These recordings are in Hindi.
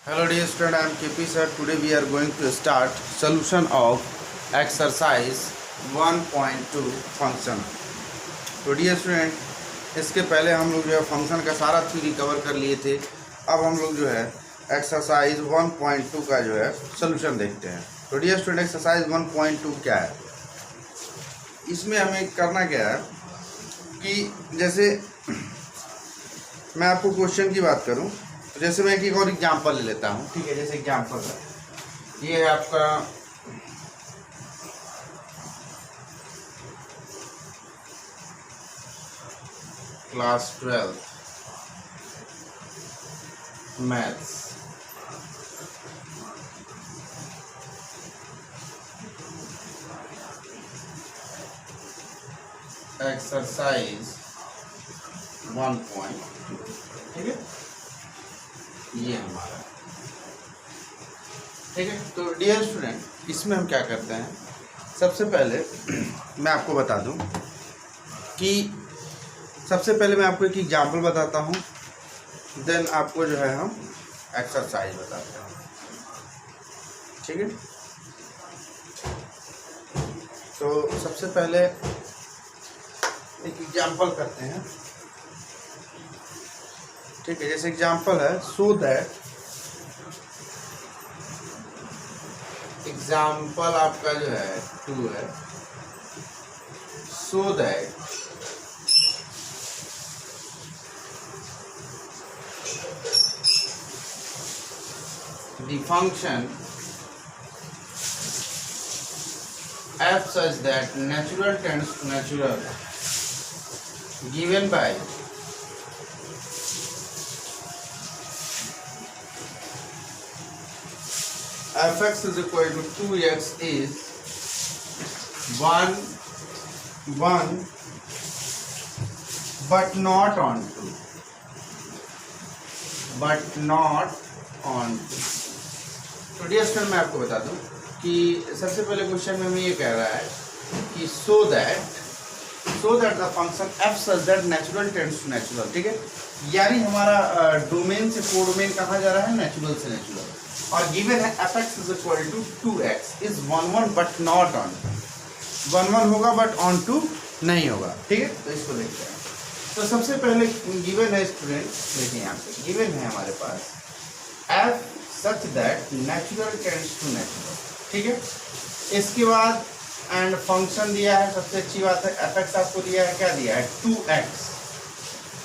Hello dear student, I am KP sir. Today we are going to start solution of exercise 1.2 function. तो dear student, इसके पहले हम लोग जो है फंक्शन का सारा थ्योरी कवर कर लिए थे. अब हम लोग जो है एक्सरसाइज 1.2 का जो है सॉल्यूशन देखते हैं. तो डियर स्टूडेंट, एक्सरसाइज 1.2 क्या है? इसमें हमें करना क्या है कि जैसे मैं आपको क्वेश्चन की बात करूं तो जैसे मैं एक और एग्जांपल ले लेता हूं. ठीक है, जैसे एग्जांपल है ये है आपका क्लास 12 मैथ्स. एक्सरसाइज 1.2. ठीक है, ये हमारा. ठीक है, तो डियर स्टूडेंट, इसमें हम क्या करते हैं, सबसे पहले मैं आपको बता दूं कि सबसे पहले मैं आपको एक एग्जांपल बताता हूं, देन आपको जो है हम एक्सरसाइज बताते हैं. ठीक है, तो सबसे पहले एक एग्जांपल करते हैं. ठीक है, जैसे एग्जांपल है सो दैट, एग्जांपल आपका जो है 2 है. So that the function f such that natural tends to natural given by fx is equal to 2x is 1 but not on 2, but not on 2. तो डियर स्टूडेंट, मैं आपको बता दूं कि सबसे पहले क्वेश्चन में हमें ये कह रहा है कि so that the function f such that natural tends to natural. ठीक है, यानी हमारा डोमेन से कोडोमेन कहाँ जा रहा है, नेचुरल से नेचुरल. और गिवन है fx is equal to 2x is 1 but not on 2. 1 होगा बट ऑन 2 नहीं होगा. ठीक है, तो इसको देखते हैं. तो सबसे पहले गिवन है स्टूडेंट, देखिए यहाँ पे गिवन है हमारे पास f such that natural tends to natural. ठीक है, इसके बाद एंड फंक्शन दिया है. सबसे अच्छी बात है fx आपको दिया है, क्या दिया है, 2x.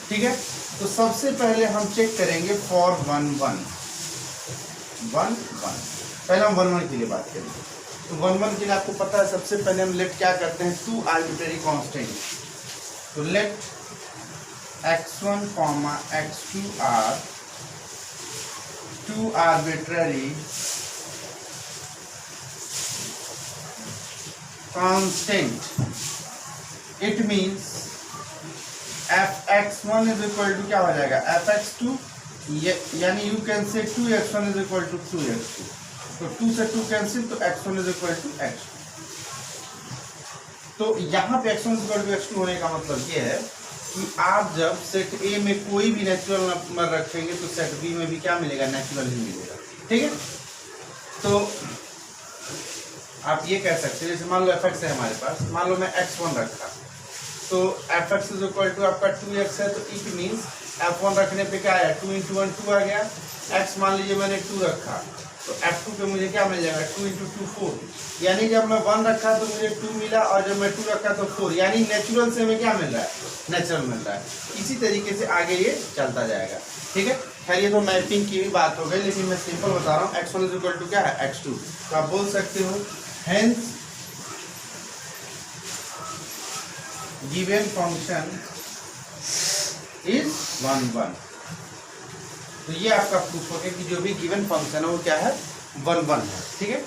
ठीक है, तो सबसे पहले हम चेक करेंगे फॉर 1 1. पहले हम 1 1 के लिए बात करेंगे. तो 1 1 के लिए आपको पता है सबसे पहले हम लेट क्या करते हैं, 2 आर्बिट्रेरी कांस्टेंट. तो late x1, x2 are 2 arbitrary constant. It means fx1 is equal to क्या हो जाएगा, fx2, यानी you can say 2x1 is equal to 2x2. तो 2 से 2 कैंसिल, तो x1 is equal to x2. तो यहाँ पे x1 is equal to x2 होने का मतलब ये है कि आप जब सेट ए में कोई भी नेचुरल नंबर रखेंगे तो सेट बी में भी क्या मिलेगा, नेचुरल ही मिलेगा. ठीक है, तो आप ये कह सकते हैं, जैसे मान लो fx है हमारे पास, मान लो मैं x1 रखा, तो fx इज इक्वल टू आपका 2x है, तो इट मीन्स f1 रखने पे क्या आया, 2 × 1 2 आ गया. x मान लीजिए मैंने 2 रखा, तो f2 पे मुझे क्या मिल जाएगा, 2 × 2 4. यानी जब मैं 1 रखा तो मुझे 2 मिला, और जब मैं 2 रखा तो 4. यानी नेचुरल से हमें क्या मिल रहा है, नेचुरल मिल रहा है. इसी तरीके से आगे ये चलता जाएगा. ठीक है, खैर ये तो मैपिंग की भी बात हो गई, लेकिन मैं सिंपल बता रहा हूँ. x1 इज इक्वल टू क्या है, x2. तो आप बोल सकते हो हेंस गिवन फंक्शन इज 1 1. तो ये आपका प्रूफ हो गया कि जो भी गिवन फंक्शन है वो क्या है, 1 1 है. ठीक है,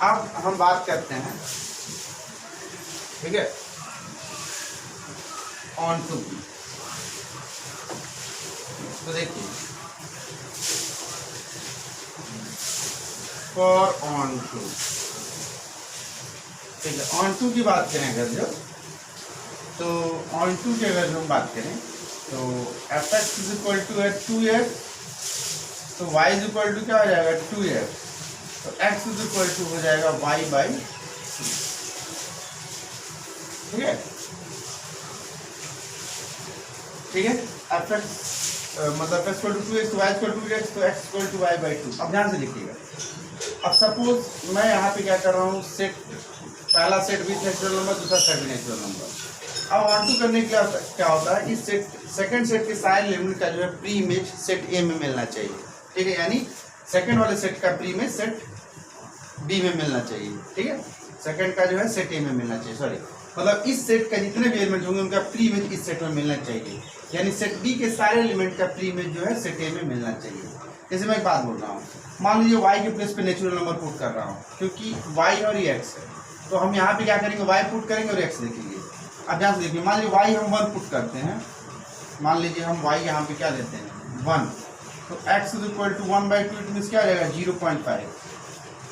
अब हम बात करते हैं, ठीक है, ऑन टू. तो देखिए फॉर ऑन टू. ठीक है, ऑन टू की बात करें अगर जो, तो ऑन टू की अगर हम बात करें तो fx इज इक्वल टू है 2x तो y इज इक्वल टू क्या हो जाएगा 2x, तो x इज इक्वल टू हो जाएगा y बाई 2, ठीक है, ठीक है। एफ एक्स मतलब x equal to 2x, y equal to 2x, तो x equal to y by 2। अब ध्यान से लिखिएगा। अब सपोज मैं यहाँ पे क्या कर रहा हूँ, सेट, पहला सेट विथ नेचुरल नंबर, दूसरा सेट विथ नेचुरल नंबर। अब ऑन टू करने के लिए क्या होता है कि सेट, सेकंड सेट के सारे एलिमेंट का जो है प्री इमेज सेट ए में मिलना चाहिए, ठीक है, यानी सेकंड वाले सेट का प्री इमेज सेट बी में मिलना चाहिए, ठीक है, सेकंड का जो है सेट ए में मिलना चाहिए, सॉरी, मतलब इस सेट का जितने भी एलिमेंट होंगे उनका प्री इमेज इस सेट में मिलना चाहिए, यानी सेट बी के सारे एलिमेंट का प्री इमेज जो है सेट ए में मिलना चाहिए। जैसे मैं एक बात बोल रहा हूँ, मान लीजिए y के प्लेस पे नेचुरल नंबर पुट कर रहा हूँ, क्योंकि y और ये x है, तो हम यहाँ पे क्या करेंगे, y पुट करेंगे और x लिखेंगे। अब ध्यान से देखिए, मान लीजिए y हम 1 पुट करते हैं, मान लीजिए हम y यहाँ पे क्या लेते हैं 1, तो x is equal to 1/2, it means क्या आ जाएगा 0.5।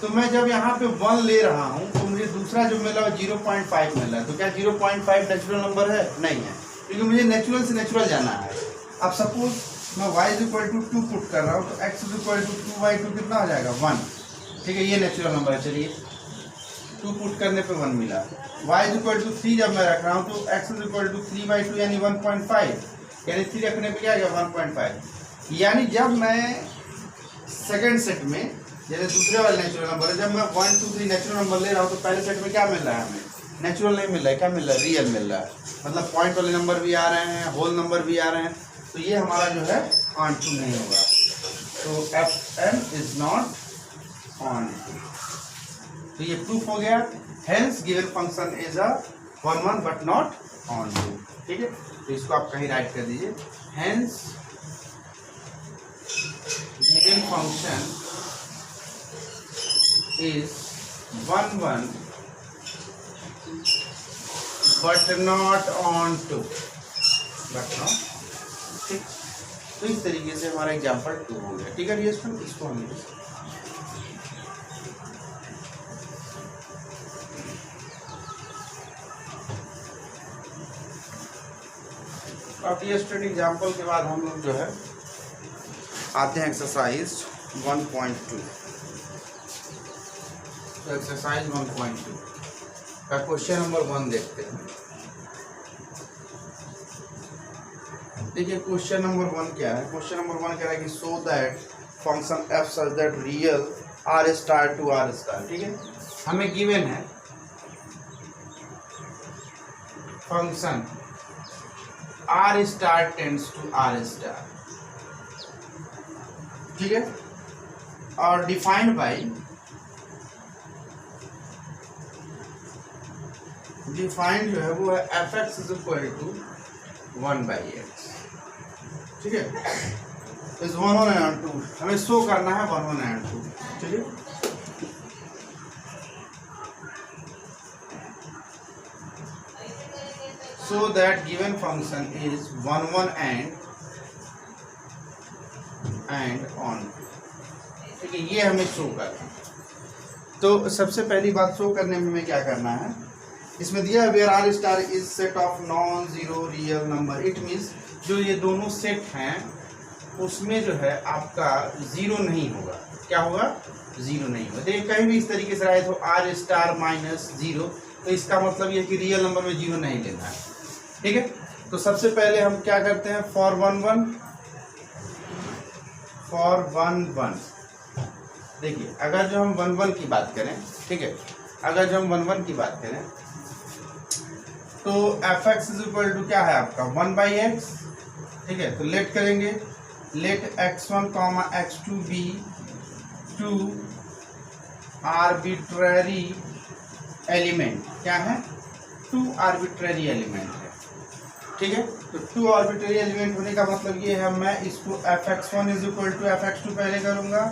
तो मैं जब यहाँ पे 1 ले रहा हूँ तो मुझे दूसरा जो मिला वो 0.5 मिला है, तो क्या 0.5 नेचुरल नंबर है? नहीं है, क्योंकि मुझे नेचुरल से नेचुरल जाना है। अब सपोज मैं y is equal to 2 put कर रहा हूँ, तो x इज इक्वल टू 2/2 कितना हो जाएगा 1, ठीक है, ये नेचुरल नंबर है। चलिए 2 पुट करने पे 1 मिला। y इज इक्वल टू 3 जब मैं रख रहा हूँ, तो x इज इक्वल टू 3/2 यानी 1.5, यानी 3 रखने पे क्या आ गया 1.5। यानी जब मैं सेकेंड सेट में, जैसे दूसरे वाले नेचुरल नंबर है, जब मैं 1 2 3 नेचुरल नंबर ले रहा हूँ, तो पहले सेट में क्या मिल रहा है हमें, नेचुरल नहीं मिल रहा है, क्या मिल रहा है, रियल मिल रहा है, मतलब पॉइंट वाले नंबर भी आ रहे हैं, होल नंबर भी आ रहे हैं, तो ये हमारा जो है ऑन टू नहीं होगा, तो Fn is not onto. तो ये प्रूफ हो गया, hence given function is a 1 1 but not onto, ठीक है। तो इसको आप कहीं राइट कर दीजिए, hence given function is 1 1 but not on 2, but not, ठीक। तो इस तरीके से हमारा एग्जाम्पल 2 हो गया, ठीक है डियर स्टूडेंट। इसको हम अब डियर स्टूडेंट एग्जाम्पल के बाद हम लोग जो है आते हैं एक्सरसाइज 1.2। तो एक्सरसाइज 1.2 का क्वेश्चन नंबर 1 देखते हैं। देखिए क्वेश्चन नंबर 1 क्या है, क्वेश्चन नंबर 1 कह रहा है कि so that function F such that real R star to R star, ठीक है, हमें गिवन है function R star tends to R star, ठीक है, और डिफाइंड बाई डिफाइंड जो है वो है F X is equal to 1/x, ठीक है, इस 1 1 and 2 हमें शो करना है 1 1 and 2, ठीक है। So that given function is 1 1 and on, ठीक है, ये हमें शो करना है। तो सबसे पहली बात शो करने में हमें क्या करना है, इसमें दिया है where R star is set of non zero real number, it means जो ये दोनों सेट हैं उसमें जो है आपका जीरो नहीं होगा, क्या होगा, जीरो नहीं होगा। देखिए कहीं भी इस तरीके से आए तो आर स्टार माइनस जीरो, तो इसका मतलब ये कि रियल नंबर में जीरो नहीं लेना है, ठीक है। तो सबसे पहले हम क्या करते हैं, फॉर 1 1 देखिए अगर जो हम 1 1 की बात करें, ठीक है, अगर जो हम 1 1 की बात करें तो F X is equal to क्या है आपका 1/x, ठीक है। तो लेट करेंगे, late x1 x2 B 2 arbitrary element, क्या है 2 आर्बिट्ररी एलिमेंट है, ठीक है। तो 2 आर्बिट्ररी एलिमेंट होने का मतलब ये है, मैं इसको fx1 is equal to fx2 पहले करूंगा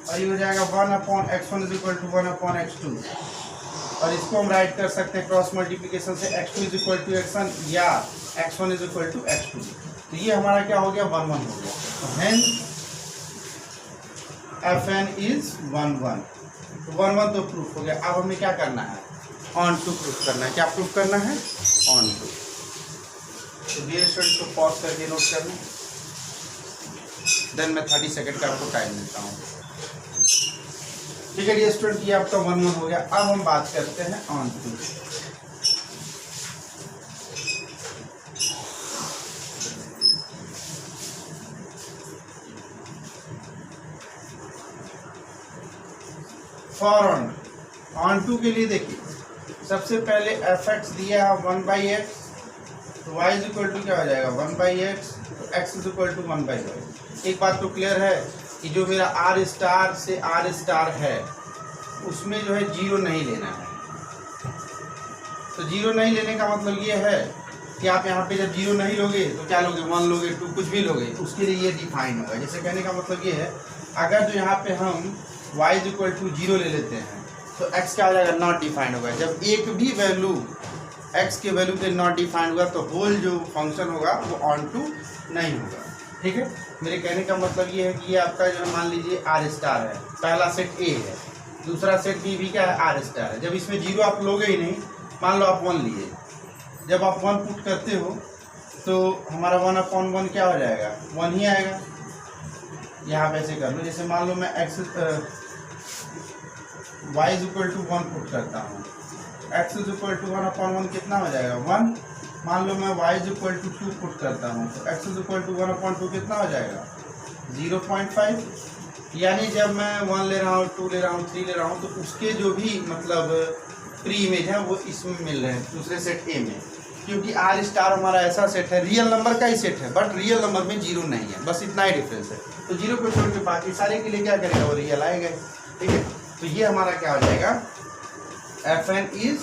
और ये हो जाएगा 1/x1 is equal to 1/x2, और इसको हम राइट कर सकते हैं क्रॉस मल्टीप्लिकेशन से x2 is equal to x1 या x1 is equal to x2। तो ये हमारा क्या हो गया 1 1 हो गया, तो हेंस fn इज 1 1, तो 1 1 तो प्रूफ हो गया। अब हमें क्या करना है, ऑन टू प्रूफ करना है, क्या प्रूफ करना है, ऑन टू। तो डियर स्टूडेंट को पॉज करके नोट करना। देन मैं 30 सेकेंड का आपको टाइम देता हूँ। ठीक है डियर स्टूडेंट, ये आपका 1-1 हो गया। अब हम बात करते हैं onto. For onto के लिए देखिए, सबसे पहले एफ एक्स दिया है 1/x, तो y इज इक्वल टू क्या हो जाएगा 1/x, तो x is equal to 1/y। एक बात तो क्लियर है कि जो मेरा r स्टार से r स्टार है उसमें जो है 0 नहीं लेना है। तो 0 नहीं लेने का मतलब ये है कि आप यहाँ पे जब 0 नहीं लोगे तो क्या लोगे, 1 लोगे, 2 कुछ भी लोगे, उसके लिए ये डिफाइन होगा। जैसे कहने का मतलब ये है, अगर जो यहाँ पे हम y इज इक्वल टू 0 ले लेते हैं तो x क्या हो जाएगा, नॉट डिफाइंड होगा। जब एक भी वैल्यू x के वैल्यू के नॉट डिफाइंड होगा तो होल जो फंक्शन होगा वो ऑन टू नहीं होगा। ठीक है, मेरे कहने का मतलब ये है कि ये आपका जो मान लीजिए r स्टार है, पहला सेट a है, दूसरा सेट b भी क्या है r स्टार है। जब इसमें 0 आप लोगे ही नहीं, मान लो आप 1 लिए, जब आप 1 पुट करते हो तो हमारा 1/1 क्या हो जाएगा, 1 ही आएगा। यहाँ पे ऐसे कर लो, जैसे मान लो मैं y is equal to 1 put करता हूँ, x इज इक्वल टू 1/1 कितना हो जाएगा 1। मान लो मैं y is equal to 2 put करता हूँ तो x इज इक्वल टू 1/2 कितना हो जाएगा 0.5। यानी जब मैं 1 ले रहा हूँ, 2 ले रहा हूँ, 3 ले रहा हूँ तो उसके जो भी मतलब प्री इमेज है वो इसमें मिल रहे हैं दूसरे सेट ए में, क्योंकि r स्टार हमारा ऐसा सेट है, रियल नंबर का ही सेट है, बट रियल नंबर में 0 नहीं है, बस इतना ही डिफरेंस है। तो 0 को छोड़ के बाकी सारे के लिए क्या करेगा, वो रियल आएगा। ठीक है, तो ये हमारा क्या हो जाएगा, fn इज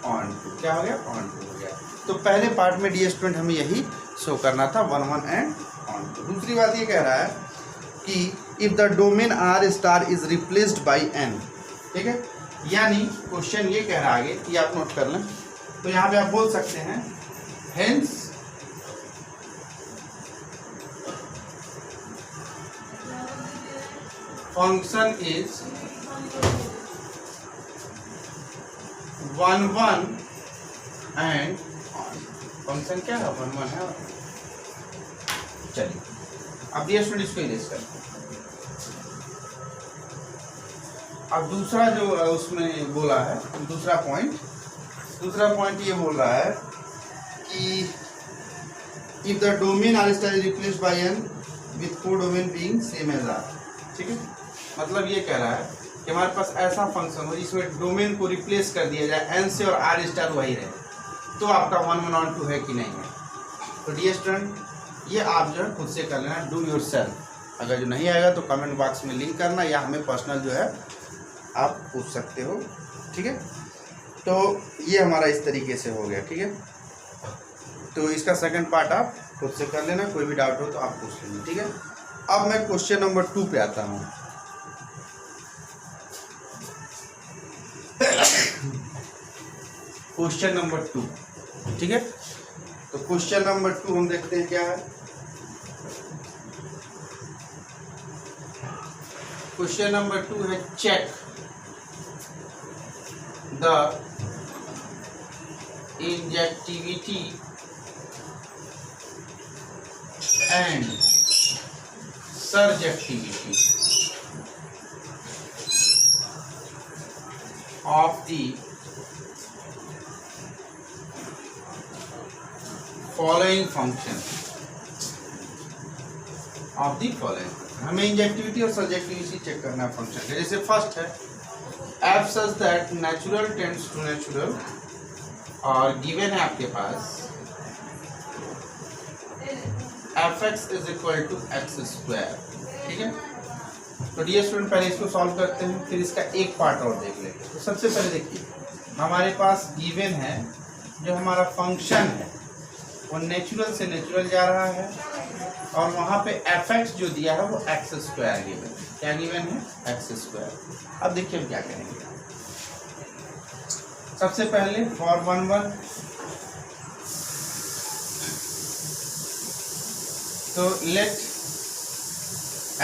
ऑन टू, क्या हो गया, ऑन टू हो गया। तो पहले पार्ट में डियर स्टूडेंट हमें यही शो करना था, 1-1 एंड ऑन टू। दूसरी बात ये कह रहा है कि if the domain r star is replaced by n। ठीक है, यानी क्वेश्चन ये कह रहा है आगे, कि आप नोट कर लें, तो यहाँ पे आप बोल सकते हैं hence function is 1-1 and function क्या है, 1-1 है। चलिए अब ये स्टूडेंट इसको इरेज करते हैं। अब दूसरा जो उसमें बोला है, दूसरा पॉइंट ये बोल रहा है कि if the domain r star is replaced by n with codomain being same as r। ठीक है, मतलब ये कह रहा है कि हमारे पास ऐसा फंक्शन हो जिसमें डोमेन को रिप्लेस कर दिया जाए n से और r स्टार वही रहे, तो आपका 1-1 ऑन टू है कि नहीं है। तो डियर स्टूडेंट, ये आप जो है खुद से कर लेना, डू योर सेल्फ। अगर जो नहीं आएगा तो कमेंट बॉक्स में लिंक करना, या हमें पर्सनल जो है आप पूछ सकते हो। ठीक है, तो ये हमारा इस तरीके से हो गया। ठीक है, तो इसका सेकंड पार्ट आप खुद से कर लेना, कोई भी डाउट हो तो आप पूछ लेना। ठीक है, अब मैं क्वेश्चन नंबर 2 पे आता हूँ। क्वेश्चन नंबर 2, ठीक है, तो क्वेश्चन नंबर 2 हम देखते हैं क्या है। क्वेश्चन नंबर 2 है check the injectivity and surjectivity of the following function of the following. हमें इंजेक्टिविटी और सब्जेक्टिविटी चेक करना है फंक्शन का। जैसे फर्स्ट है F such that natural tends to natural, और गिवन है आपके पास F X is equal to X square. ठीक है, तो डियर स्टूडेंट पहले इसको सॉल्व करते हैं, फिर इसका एक पार्ट और देख लेंगे। तो सबसे पहले देखिए, हमारे पास गिवन है जो हमारा फंक्शन है वो नेचुरल से नेचुरल जा रहा है, और वहाँ पे एफ एक्स जो दिया है वो एक्स स्क्वायर गिवन है। क्या गिवन है, एक्स स्क्वायर। अब देखिए हम क्या करेंगे। सबसे पहले फॉर 1-1, तो late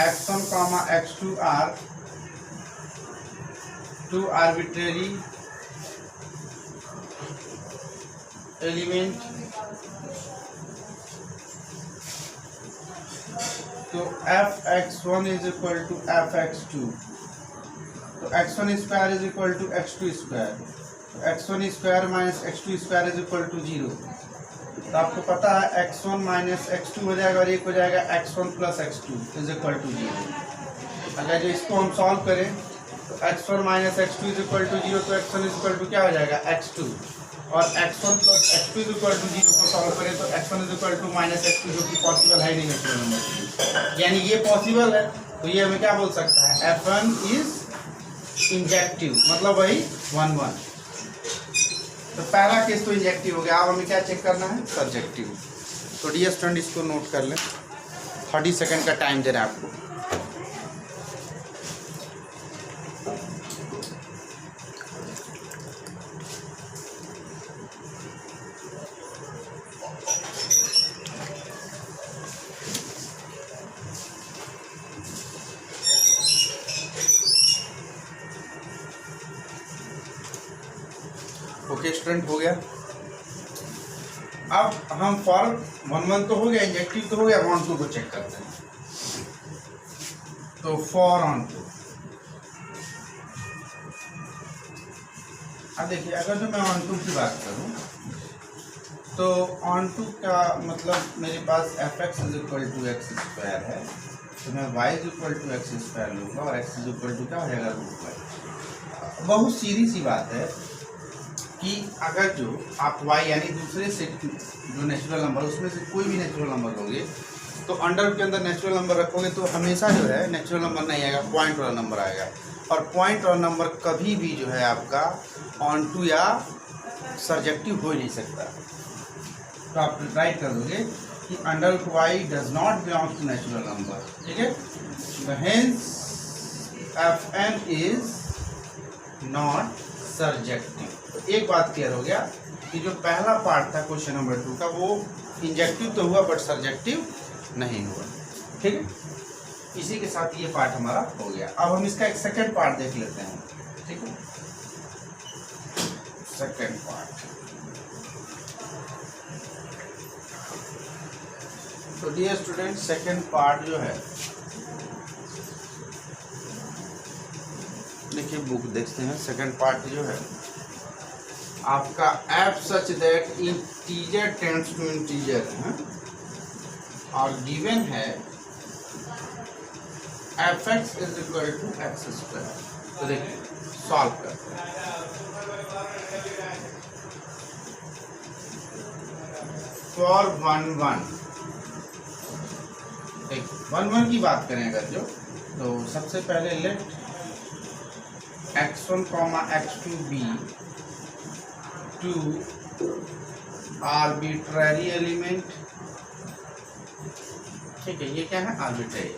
x1, x2 are two arbitrary element तो f(x1) is equal to f(x2), तो x1 square is equal to x2 square, x1 square minus x2 square is equal to 0। तो आपको पता है x1 माइनस x2 हो जाएगा और एक हो जाएगा x1 plus x2 is equal to 0। अगर जो इसको हम सॉल्व करें तो x1 minus x2 is equal to 0, तो x1 इज इक्वल टू क्या हो जाएगा x2, और x1 plus x2 is equal to 0 को सॉल्व करें तो x1 is equal to minus x2, जो कि पॉसिबल है नहीं नेचुरल नंबर, यानी ये पॉसिबल है। तो ये हमें क्या बोल सकता है, f1 इज इंजेक्टिव, मतलब वही 1 1। तो पहला केस तो इंजेक्टिव हो गया। अब हमें क्या चेक करना है, सब्जेक्टिव। तो डियर स्टूडेंट इसको नोट कर लें, 30 सेकेंड का टाइम दे रहे हैं आपको। ओके स्टूडेंट, हो गया। अब हम फॉर 1 1 तो हो गया, इंजेक्टिव तो हो गया, 1 2 को चेक करते हैं। तो फॉर ऑन टू, अब देखिए अगर जो मैं ऑन टू की बात करूं तो ऑन टू का मतलब मेरे पास f(x) is equal to X square है, तो मैं y is equal to X square लूँगा और x इज इक्वल टू क्या हो जाएगा, √y। बहुत सीधी सी बात है कि अगर जो आप y यानी दूसरे से जो नेचुरल नंबर उसमें से कोई भी नेचुरल नंबर लोगे तो अंडर के अंदर नेचुरल नंबर रखोगे तो हमेशा जो है नेचुरल नंबर नहीं आएगा, पॉइंट वाला नंबर आएगा। और पॉइंट वाला नंबर कभी भी जो है आपका ऑन टू या सर्जेक्टिव हो ही नहीं सकता। तो आप राइट कर दोगे कि under y does not belong to natural number, ठीक है। तो hence fn is not surjective. तो एक बात क्लियर हो गया कि जो पहला पार्ट था क्वेश्चन नंबर 2 का वो इंजेक्टिव तो हुआ बट सर्जेक्टिव नहीं हुआ, ठीक है। इसी के साथ ये पार्ट हमारा हो गया। अब हम इसका एक सेकंड पार्ट देख लेते हैं, ठीक है। सेकंड पार्ट, तो डियर स्टूडेंट सेकंड पार्ट जो है, देखिए बुक देखते हैं। सेकंड पार्ट जो है आपका f such that integer tends to integer है और गिवन है f(x) is equal to X square. तो देखिए सॉल्व करते हैं। फॉर 1 1, 1 1 की बात करें अगर जो, तो सबसे पहले late x1, x2 be 2 arbitrary element, ठीक है। ये क्या है, आर्बिट्ररी।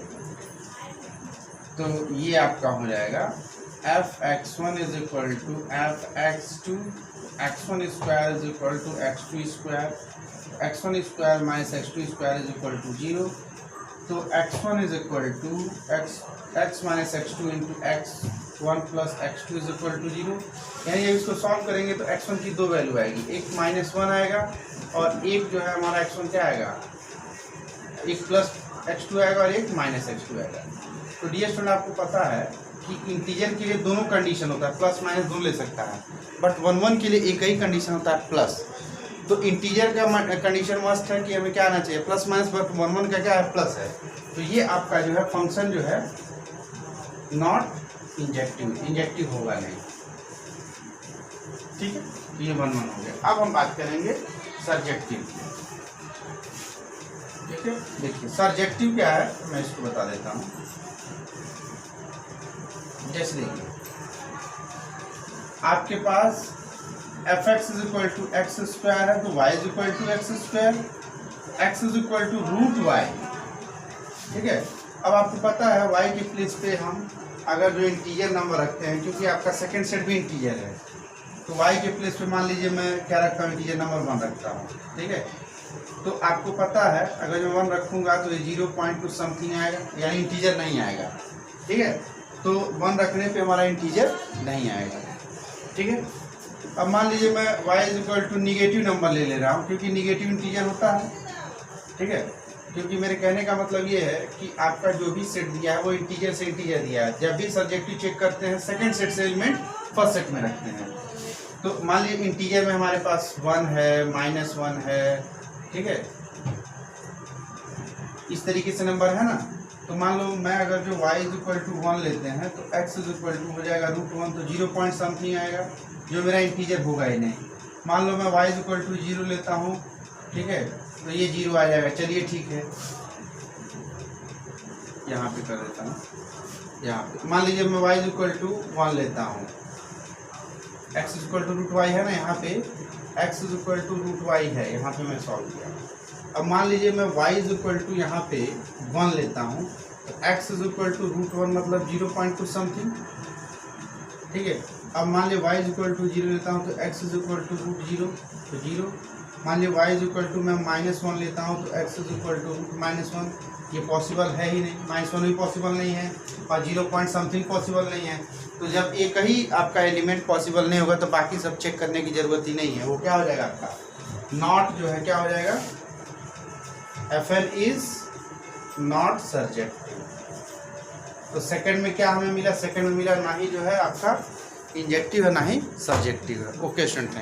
तो ये आपका हो जाएगा f(x1) is equal to f(x2), x1 square is equal to x2 square, x1 square minus x2 square is equal to 0। तो x1 is equal to x minus x2 into x1 plus x2 is equal to 0। यानी जब इसको सॉल्व करेंगे तो x1 की 2 वैल्यू आएगी, एक -1 आएगा और एक जो है हमारा x1 क्या आएगा, एक प्लस x2 आएगा और एक माइनस x2 आएगा। तो डियर स्टूडेंट आपको पता है कि इंटीजर के लिए दोनों कंडीशन होता है, प्लस माइनस दोनों ले सकता है, बट 1 1 के लिए एक ही कंडीशन होता है, प्लस। तो इंटीजर का कंडीशन मस्ट है कि हमें क्या आना चाहिए, प्लस माइनस, बट 1 1 का क्या है, प्लस है। तो ये आपका जो है फंक्शन जो है नॉट इंजेक्टिव, इंजेक्टिव होगा नहीं, ठीक है। तो ये 1 1 हो गया। अब हम बात करेंगे सर्जेक्टिव, ठीक है। देखिए सर्जेक्टिव क्या है, मैं इसको बता देता हूँ। जैसे देखिए आपके पास f(x) is equal to X square है, तो y is equal to X square, x is equal to √y, ठीक है। अब आपको पता है y के प्लेस पे हम अगर जो इंटीजर नंबर रखते हैं, क्योंकि आपका सेकंड सेट भी इंटीजर है, तो y के प्लेस पे मान लीजिए मैं क्या रखता हूँ, इंटीजर नंबर 1 रखता हूँ, ठीक है। तो आपको पता है अगर मैं 1 रखूँगा तो ये 0.2 समथिंग आएगा, यानी इंटीजर नहीं आएगा, ठीक है। तो 1 रखने पे हमारा इंटीजर नहीं आएगा, ठीक है। अब मान लीजिए मैं y is equal to negative number ले रहा हूँ, क्योंकि निगेटिव इंटीजर होता है, ठीक है। क्योंकि मेरे कहने का मतलब ये है कि आपका जो भी सेट दिया है वो इंटीजर से इंटीजर दिया है। जब भी सब्जेक्टिव चेक करते हैं सेकंड सेट से एलिमेंट फर्स्ट सेट में रखते हैं। तो मान लीजिए इंटीजर में हमारे पास 1 है, -1 है, ठीक है, इस तरीके से नंबर है ना। तो मान लो मैं अगर जो y = 1 लेते हैं तो x = हो जाएगा √1, तो 0 पॉइंट समथिंग आएगा जो मेरा इंटीजर होगा ही नहीं। मान लो मैं y = 0 लेता हूँ, ठीक है, तो ये 0 आ जाएगा। चलिए ठीक है, यहाँ पे कर देता हूँ। यहाँ पे मान लीजिए मैं y = 1 लेता हूँ, x = √y है ना, यहाँ पे x = √y है, यहाँ पे मैं सॉल्व किया। अब मान लीजिए मैं y यहाँ पे 1 लेता हूँ, तो x √1 मतलब 0 पॉइंट कुछ समथिंग, ठीक है। अब मान लीजिए y 0 लेता हूँ तो x √0 तो 0। मान लीजिए y मैं -1 लेता हूँ तो x √-1, ये पॉसिबल है ही नहीं, -1 भी पॉसिबल नहीं है और 0 पॉइंट समथिंग पॉसिबल नहीं है। तो जब एक ही आपका एलिमेंट पॉसिबल नहीं होगा तो बाकी सब चेक करने की ज़रूरत ही नहीं है। वो क्या हो जाएगा आपका नॉट जो है, क्या हो जाएगा, FN इज नॉट सब्जेक्टिव। तो सेकंड में क्या हमें मिला, सेकंड में मिला ना ही जो है आपका इंजेक्टिव है ना ही सब्जेक्टिव है। Okay student, thank you.